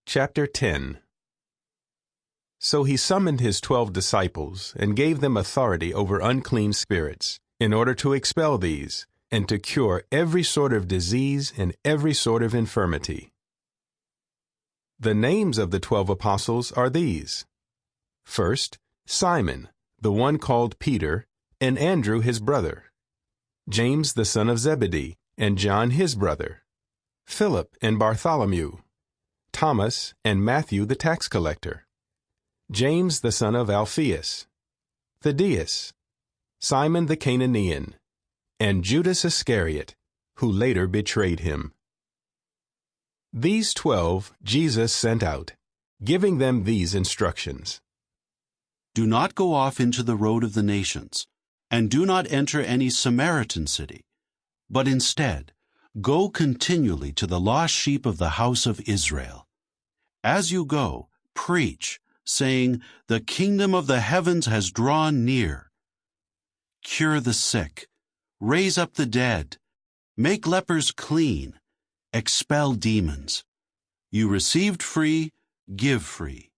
Chapter 10. So he summoned his 12 disciples and gave them authority over unclean spirits, in order to expel these, and to cure every sort of disease and every sort of infirmity. The names of the 12 apostles are these. First, Simon, the one called Peter, and Andrew his brother. James the son of Zebedee, and John his brother. Philip and Bartholomew. Thomas and Matthew the tax collector. James the son of Alphaeus. Thaddeus. Simon the Cananean. And Judas Iscariot, who later betrayed him. These 12 Jesus sent out, giving them these instructions. Do not go off into the road of the nations, and do not enter any Samaritan city, but instead go continually to the lost sheep of the house of Israel. As you go, preach, saying, the kingdom of the heavens has drawn near. Cure the sick, raise up the dead, make lepers clean, expel demons. You received free, give free.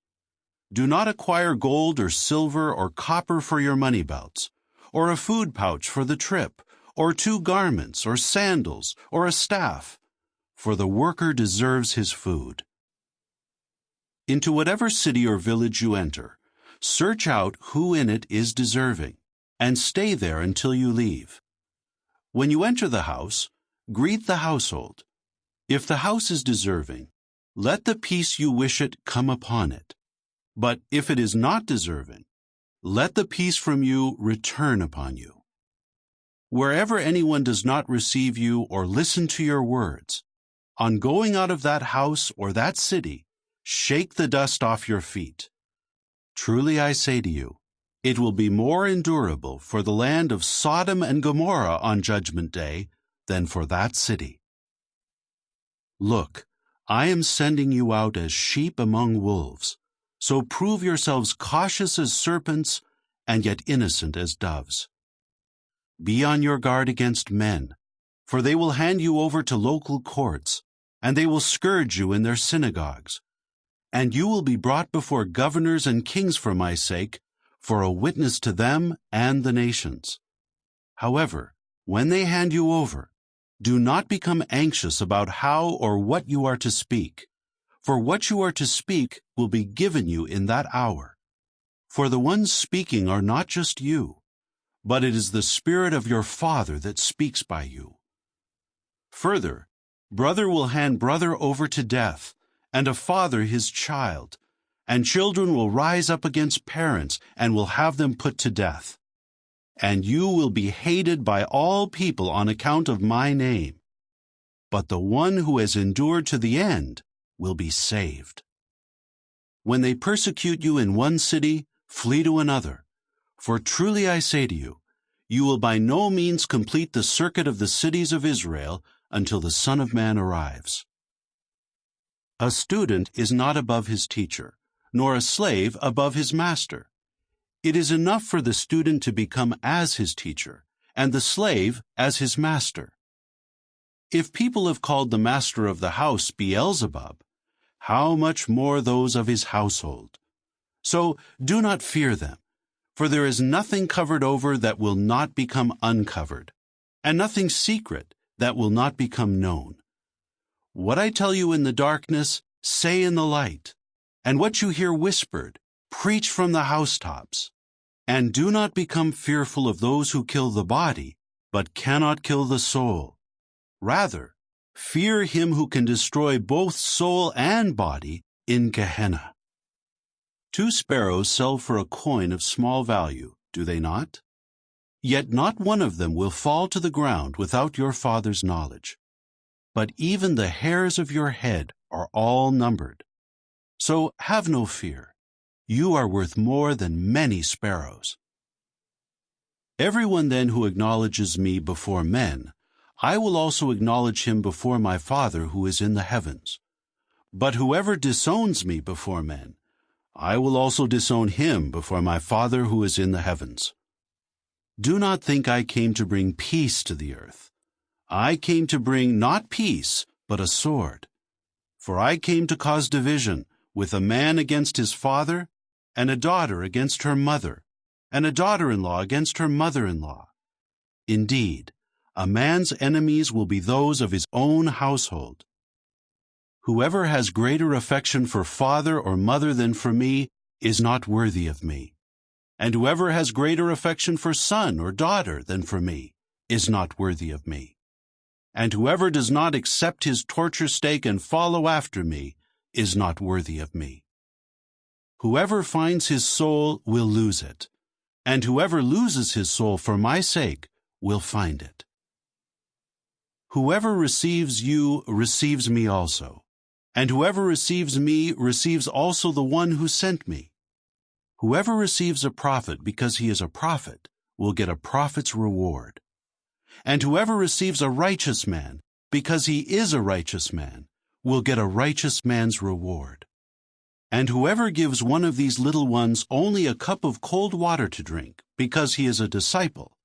Do not acquire gold or silver or copper for your money belts, or a food pouch for the trip, or 2 garments, or sandals, or a staff, for the worker deserves his food. Into whatever city or village you enter, search out who in it is deserving, and stay there until you leave. When you enter the house, greet the household. If the house is deserving, let the peace you wish it come upon it. But if it is not deserving, let the peace from you return upon you. Wherever anyone does not receive you or listen to your words, on going out of that house or that city, shake the dust off your feet. Truly I say to you, it will be more endurable for the land of Sodom and Gomorrah on Judgment Day than for that city. Look, I am sending you out as sheep among wolves, so prove yourselves cautious as serpents and yet innocent as doves. Be on your guard against men, for they will hand you over to local courts, and they will scourge you in their synagogues. And you will be brought before governors and kings for my sake, for a witness to them and the nations. However, when they hand you over, do not become anxious about how or what you are to speak, for what you are to speak will be given you in that hour. For the ones speaking are not just you, but it is the Spirit of your Father that speaks by you. Further, brother will hand brother over to death, and a father his child, and children will rise up against parents and will have them put to death. And you will be hated by all people on account of my name. But the one who has endured to the end will be saved. When they persecute you in one city, flee to another. For truly I say to you, you will by no means complete the circuit of the cities of Israel until the Son of Man arrives. A student is not above his teacher, nor a slave above his master. It is enough for the student to become as his teacher, and the slave as his master. If people have called the master of the house Beelzebub, how much more those of his household? So do not fear them, for there is nothing covered over that will not become uncovered, and nothing secret that will not become known. What I tell you in the darkness, say in the light, and what you hear whispered, preach from the housetops. And do not become fearful of those who kill the body, but cannot kill the soul. Rather, fear him who can destroy both soul and body in Gehenna. 2 sparrows sell for a coin of small value, do they not? Yet not one of them will fall to the ground without your Father's knowledge. But even the hairs of your head are all numbered. So have no fear. You are worth more than many sparrows. Everyone then who acknowledges me before men, I will also acknowledge him before my Father who is in the heavens. But whoever disowns me before men, I will also disown him before my Father who is in the heavens. Do not think I came to bring peace to the earth. I came to bring not peace, but a sword. For I came to cause division, with a man against his father, and a daughter against her mother, and a daughter-in-law against her mother-in-law. Indeed, a man's enemies will be those of his own household. Whoever has greater affection for father or mother than for me is not worthy of me. And whoever has greater affection for son or daughter than for me is not worthy of me. And whoever does not accept his torture stake and follow after me is not worthy of me. Whoever finds his soul will lose it, and whoever loses his soul for my sake will find it. Whoever receives you receives me also, and whoever receives me receives also the one who sent me. Whoever receives a prophet because he is a prophet will get a prophet's reward. And whoever receives a righteous man because he is a righteous man will get a righteous man's reward. And whoever gives one of these little ones only a cup of cold water to drink because he is a disciple,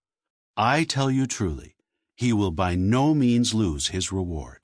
I tell you truly, he will by no means lose his reward.